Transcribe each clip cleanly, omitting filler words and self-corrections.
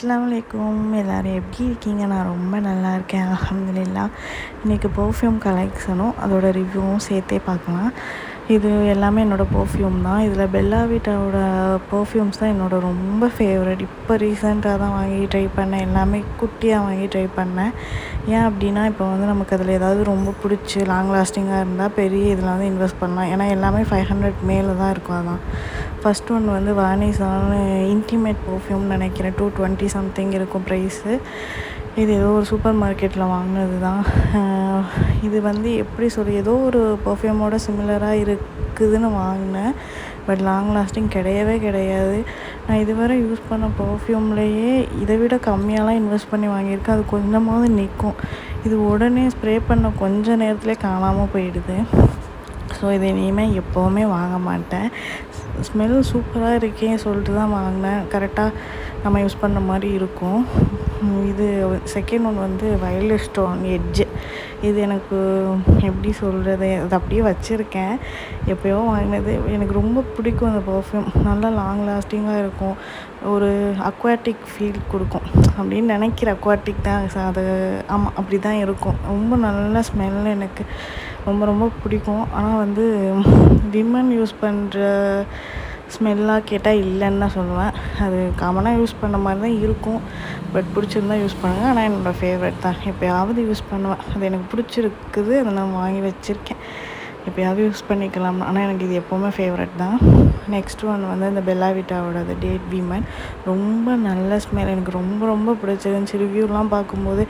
அஸ்ஸலாமு அலைக்கும். எல்லோரும் எப்படி இருக்கீங்க? நான் ரொம்ப நல்லா இருக்கேன், அல்ஹம்துலில்லாஹ். இன்றைக்கி பர்ஃப்யூம் கலெக்ஷனும் அதோட ரிவ்யூவும் சேர்த்தே பார்க்கலாம். இது எல்லாமே என்னோடய பர்ஃப்யூம் தான். இதில் பெல்லா விட்டாவோட பர்ஃப்யூம்ஸ் தான் என்னோடய ரொம்ப ஃபேவரட். இப்போ ரீசெண்டாக தான் வாங்கி ட்ரை பண்ணேன். எல்லாமே குட்டியாக வாங்கி ட்ரை பண்ணேன். ஏன் அப்படின்னா, இப்போ வந்து நமக்கு அதில் ஏதாவது ரொம்ப பிடிச்சி லாங் லாஸ்டிங்காக இருந்தால் பெரிய இதில் வந்து இன்வெஸ்ட் பண்ணலாம். ஏன்னா எல்லாமே 500 மேலே தான் இருக்கும். அதான் ஃபஸ்ட் ஒன் வந்து வானிஸான இன்டிமேட் பர்ஃப்யூம்னு நினைக்கிறேன். 220 சம்திங் இருக்கும் ப்ரைஸு. இது ஏதோ ஒரு சூப்பர் மார்க்கெட்டில் வாங்கினது தான். இது வந்து எப்படி ஏதோ ஒரு பர்ஃப்யூமோட சிமிலராக இருக்குதுன்னு வாங்கினேன். பட் லாங் லாஸ்டிங் கிடையாது. நான் இதுவரை யூஸ் பண்ண பர்ஃப்யூம்லேயே இதை விட கம்மியாலாம் இன்வெஸ்ட் பண்ணி வாங்கியிருக்கேன். அது கொஞ்சமாவது நிற்கும். இது உடனே ஸ்ப்ரே பண்ண கொஞ்ச நேரத்துலேயே காணாமல் போயிடுது. ஸோ இது இனிமேல் எப்போவுமே வாங்க மாட்டேன். ஸ்மெல் சூப்பராக இருக்கேன்னு சொல்லிட்டு தான் வாங்கினேன். கரெக்டாக நம்ம யூஸ் பண்ண மாதிரி இருக்கும். இது செகண்ட் ஒன் வந்து வயலட் ஸ்டோன் எட்ஜு. இது எனக்கு எப்படி சொல்கிறது, அது அப்படியே வச்சுருக்கேன். எப்போயோ வாங்கினது. எனக்கு ரொம்ப பிடிக்கும் அந்த பர்ஃப்யூம். நல்லா லாங் லாஸ்டிங்காக இருக்கும். ஒரு அக்வாட்டிக் ஃபீல் கொடுக்கும் அப்படின்னு நினைக்கிறேன். அக்வாட்டிக் தான் அது. ஆமாம், அப்படி தான் இருக்கும். ரொம்ப நல்ல ஸ்மெல். எனக்கு ரொம்ப பிடிக்கும். ஆனால் வந்து விமன் யூஸ் பண்ணுற ஸ்மெல்லாக கேட்டால் இல்லைன்னு தான் சொல்லுவேன். அது காமனாக யூஸ் பண்ண மாதிரி தான் இருக்கும். பட் பிடிச்சிருந்தா யூஸ் பண்ணுங்கள். ஆனால் என்னோடய ஃபேவரட் தான். எப்போயாவது யூஸ் பண்ணுவேன். அது எனக்கு பிடிச்சிருக்குது. அதை நான் வாங்கி வச்சுருக்கேன். எப்போயாவது யூஸ் பண்ணிக்கலாம். ஆனால் எனக்கு இது எப்போவுமே ஃபேவரட் தான். நெக்ஸ்ட் ஒன் வந்து இந்த பெல்லா விட்டாவோட டேட் விமன். ரொம்ப நல்ல ஸ்மெல். எனக்கு ரொம்ப பிடிச்சிருந்துச்சி. ரிவ்யூலாம் பார்க்கும்போது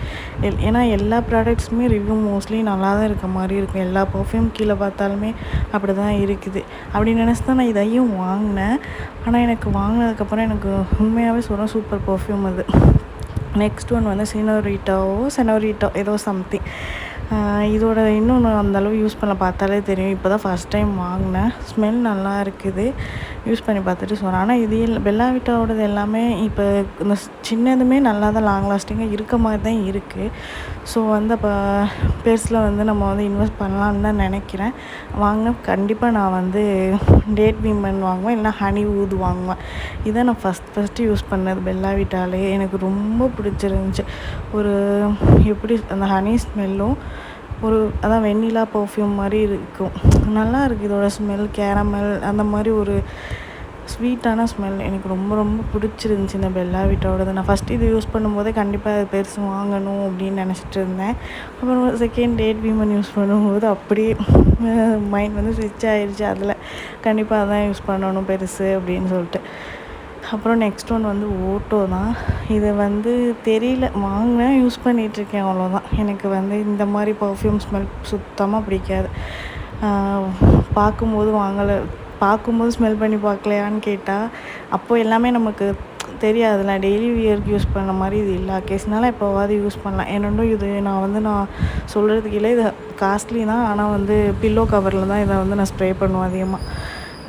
ஏன்னா எல்லா ப்ராடக்ட்ஸுமே ரிவ்யூ மோஸ்ட்லி நல்லா தான் இருக்க மாதிரி இருக்கும். எல்லா பர்ஃப்யூம் கீழே பார்த்தாலுமே அப்படி தான் இருக்குது. அப்படி நினச்சி தான் நான் இதையும் வாங்கினேன். ஆனால் எனக்கு வாங்கினதுக்கப்புறம் எனக்கு உண்மையாகவே சொல்கிறேன், சூப்பர் பர்ஃப்யூம் அது. நெக்ஸ்ட் ஒன் வந்து செனோரிட்டோ ஏதோ சம்திங். இதோட இன்னொன்று அந்தளவு யூஸ் பண்ண பார்த்தாலே தெரியும். இப்போ தான் ஃபஸ்ட் டைம் வாங்கினேன். ஸ்மெல் நல்லா இருக்குது. யூஸ் பண்ணி பார்த்துட்டு சொல்கிறேன். ஆனால் இது பெல்லா விட்டாவோடது எல்லாமே இப்போ இந்த சின்னதுமே நல்லா தான் லாங் லாஸ்டிங்காக இருக்க மாதிரி தான் இருக்குது. ஸோ வந்து அப்போ பெருசில் வந்து நம்ம வந்து இன்வெஸ்ட் பண்ணலான்னு தான் நினைக்கிறேன். கண்டிப்பாக நான் வந்து டேட் விமன் வாங்குவேன், இல்லைனா ஹனி ஊது வாங்குவேன். இதை நான் ஃபஸ்ட்டு யூஸ் பண்ணது பெல்லா விட்டாலே. எனக்கு ரொம்ப பிடிச்சிருந்துச்சி. ஒரு எப்படி அந்த ஹனி ஸ்மெல்லும் அதான் வெண்ணிலா பர்ஃப்யூம் மாதிரி இருக்கும். நல்லா இருக்குது இதோட ஸ்மெல். கேரமல் அந்த மாதிரி ஒரு ஸ்வீட்டான ஸ்மெல். எனக்கு ரொம்ப பிடிச்சிருந்துச்சி இந்த பெல்லா விட்டாவோடது. நான் ஃபஸ்ட்டு இது யூஸ் பண்ணும்போதே கண்டிப்பாக அது பெருசு வாங்கணும் அப்படின்னு நினச்சிட்டு இருந்தேன். அப்புறம் செகண்ட் டேட் விமன் யூஸ் பண்ணும்போது அப்படியே மைண்ட் வந்து ஸ்விட்ச் ஆகிடுச்சு. அதில் கண்டிப்பாக அதான் யூஸ் பண்ணணும் பெருசு அப்படின்னு சொல்லிட்டு. அப்புறம் நெக்ஸ்ட் ஒன் வந்து ஓட்டோ தான். இது வந்து தெரியல, வாங்கினேன், யூஸ் பண்ணிகிட்ருக்கேன், அவ்வளோதான். எனக்கு வந்து இந்த மாதிரி பர்ஃப்யூம் ஸ்மெல் சுத்தமாக பிடிக்காது. பார்க்கும்போது ஸ்மெல் பண்ணி பார்க்கலையான்னு கேட்டால் அப்போது எல்லாமே நமக்கு தெரியாதுல்ல. டெய்லி வியருக்கு யூஸ் பண்ண மாதிரி இது இல்லை. கேஸ்னால எப்போவாது யூஸ் பண்ணலாம். என்னோட இது நான் சொல்கிறதுக்கு இல்லை, இது காஸ்ட்லி தான். ஆனால் வந்து பில்லோ கவரில் தான் இதை வந்து நான் ஸ்ப்ரே பண்ணுவேன் அதிகமாக.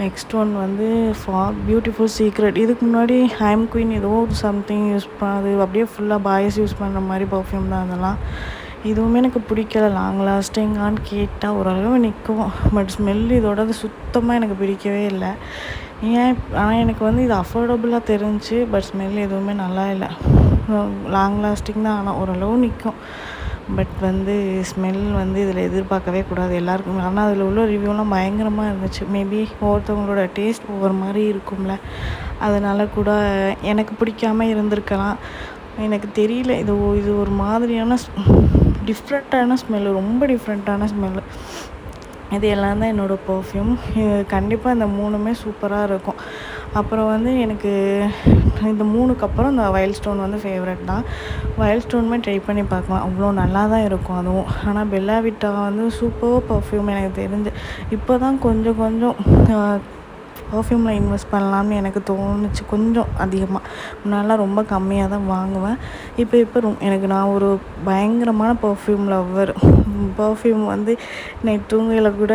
நெக்ஸ்ட் ஒன் வந்து பியூட்டிஃபுல் சீக்ரெட். இதுக்கு முன்னாடி ஐம் குயின் ஏதோ ஒரு சம்திங் யூஸ் பண்ணது. அப்படியே ஃபுல்லாக பாய்ஸ் யூஸ் பண்ணுற மாதிரி பர்ஃப்யூம் தான் அதெல்லாம். இதுவுமே எனக்கு பிடிக்கல. லாங் லாஸ்டிங்கான்னு கேட்டால் ஓரளவு நிற்கும். பட் ஸ்மெல் இதோடது சுத்தமாக எனக்கு பிடிக்கவே இல்லை. ஆனால் எனக்கு வந்து இது அஃபோர்டபுளாக தெரிஞ்சு. பட் ஸ்மெல் எதுவுமே நல்லா இல்லை. லாங் லாஸ்டிங் தான், ஆனால் ஓரளவு நிற்கும். பட் வந்து ஸ்மெல் வந்து இதில் எதிர்பார்க்கவே கூடாது எல்லாருக்குமே. ஆனால் அதில் உள்ள ரிவ்யூலாம் பயங்கரமாக இருந்துச்சு. மேபி ஒவ்வொருத்தவங்களோட டேஸ்ட் ஒவ்வொரு மாதிரி இருக்கும்ல, அதனால் கூட எனக்கு பிடிக்காமல் இருந்திருக்கலாம். எனக்கு தெரியல. இது ஒரு மாதிரியான டிஃப்ரெண்ட்டான ஸ்மெல்லு, ரொம்ப டிஃப்ரெண்ட்டான ஸ்மெல்லு. இது எல்லாம் தான் என்னோடய பர்ஃப்யூம். கண்டிப்பாக இந்த மூணுமே சூப்பராக இருக்கும். அப்புறம் வந்து எனக்கு இந்த மூணுக்கு அப்புறம் இந்த வைல்ட் ஸ்டோன் வந்து ஃபேவரட் தான். வைல்ட் ஸ்டோனுமே ட்ரை பண்ணி பார்க்கலாம், அவ்வளோ நல்லா தான் இருக்கும் அதுவும். ஆனால் பெல்லா விட்டா வந்து சூப்பர் பர்ஃப்யூம் எனக்கு தெரிஞ்சு. இப்போ தான் கொஞ்சம் பர்ஃப்யூமில் இன்வெஸ்ட் பண்ணலாம்னு எனக்கு தோணுச்சு, கொஞ்சம் அதிகமாக. முன்னாடிலாம் ரொம்ப கம்மியாக தான் வாங்குவேன். இப்போ எனக்கு நான் ஒரு பயங்கரமான பர்ஃப்யூம் லவ்வர். பர்ஃப்யூம் வந்து நைட் தூங்கையில் கூட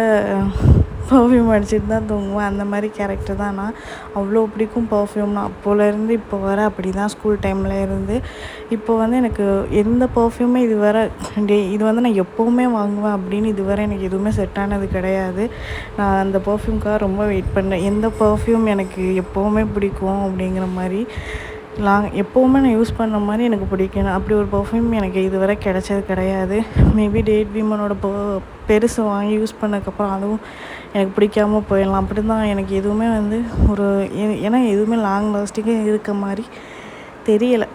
பர்ஃப்யூம் அடிச்சுட்டு தான் தூங்குவேன். அந்த மாதிரி கேரக்டர் தான் நான். அவ்வளோ பிடிக்கும் பர்ஃப்யூம்னா. அப்போலேருந்து இப்போ வர அப்படி தான், ஸ்கூல் டைமில் இருந்து. இப்போ வந்து எனக்கு எந்த பர்ஃப்யூமே இது வந்து நான் எப்போவுமே வாங்குவேன் அப்படின்னு இதுவரை எனக்கு எதுவுமே செட் ஆனது கிடையாது. நான் அந்த பர்ஃப்யூம்க்காக ரொம்ப வெயிட் பண்ணேன். எந்த பர்ஃப்யூம் எனக்கு எப்போவுமே பிடிக்கும் அப்படிங்கிற மாதிரி. எப்போவுமே நான் யூஸ் பண்ண மாதிரி எனக்கு பிடிக்கணும். அப்படி ஒரு பர்ஃப்யூம் எனக்கு இதுவரை கிடைச்சது கிடையாது. மேபி டேட் விமனோட பெருசு வாங்கி யூஸ் பண்ணதுக்கப்புறம் அதுவும் எனக்கு பிடிக்காம போயிடலாம். அப்படி தான் எனக்கு எதுவுமே வந்து ஒரு ஏன்னா எதுவுமே லாங் லாஸ்டிங்காக இருக்க மாதிரி தெரியலை.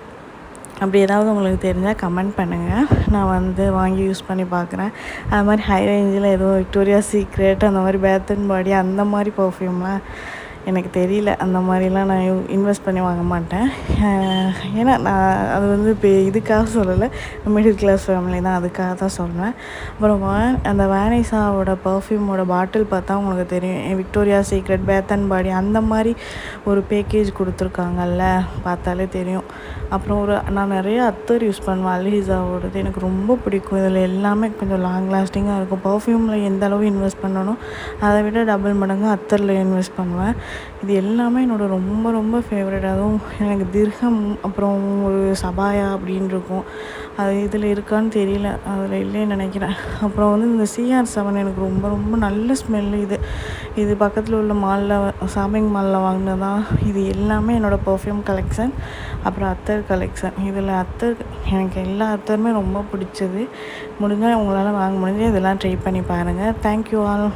அப்படி ஏதாவது உங்களுக்கு தெரிஞ்சால் கமெண்ட் பண்ணுங்கள். நான் வந்து வாங்கி யூஸ் பண்ணி பார்க்குறேன். அது மாதிரி ஹை ரேஞ்சில் எதுவும் விக்டோரியா சீக்ரெட் அந்த மாதிரி பேத் அண்ட் பாடி அந்த மாதிரி பர்ஃப்யூம்லாம் எனக்கு தெரியல. அந்த மாதிரிலாம் நான் இன்வெஸ்ட் பண்ணி வாங்க மாட்டேன். ஏன்னா நான் அது வந்து இப்போ இதுக்காக சொல்லலை, மிடில் கிளாஸ் ஃபேமிலி தான், அதுக்காக தான் சொல்கிறேன். அப்புறம் அந்த வேனிஸாவோட பர்ஃப்யூமோட பாட்டில் பார்த்தா உங்களுக்கு தெரியும், விக்டோரியா சீக்ரெட் பேத் அண்ட் பாடி அந்த மாதிரி ஒரு பேக்கேஜ் கொடுத்துருக்காங்கல்ல, பார்த்தாலே தெரியும். அப்புறம் நான் நிறைய அத்தர் யூஸ் பண்ணுவேன். அல்ஹிசாவோடது எனக்கு ரொம்ப பிடிக்கும். இதில் எல்லாமே கொஞ்சம் லாங் லாஸ்டிங்காக இருக்கும். பர்ஃப்யூமில் எந்த அளவு இன்வெஸ்ட் பண்ணணும் அதை விட டபுள் மடங்கு அத்தரில் இன்வெஸ்ட் பண்ணுவேன். இது எல்லாமே என்னோடய ரொம்ப ரொம்ப ஃபேவரட். அதுவும் எனக்கு திர்ஹம் அப்புறம் ஒரு சபாயா அப்படின்னு இருக்கும். அது இதில் இருக்கான்னு தெரியல, அதில் இல்லைன்னு நினைக்கிறேன். அப்புறம் வந்து இந்த CR7 எனக்கு ரொம்ப ரொம்ப நல்ல ஸ்மெல்லு. இது பக்கத்தில் உள்ள ஷாப்பிங் மாலில் வாங்கினதான். இது எல்லாமே என்னோடய பர்ஃப்யூம் கலெக்ஷன். அப்புறம் அத்தர் கலெக்ஷன். இதில் எனக்கு எல்லா அத்தருமே ரொம்ப பிடிச்சது. முடிஞ்சால் உங்களால் வாங்க முடிஞ்சால் இதெல்லாம் ட்ரை பண்ணி பாருங்கள். Thank you all.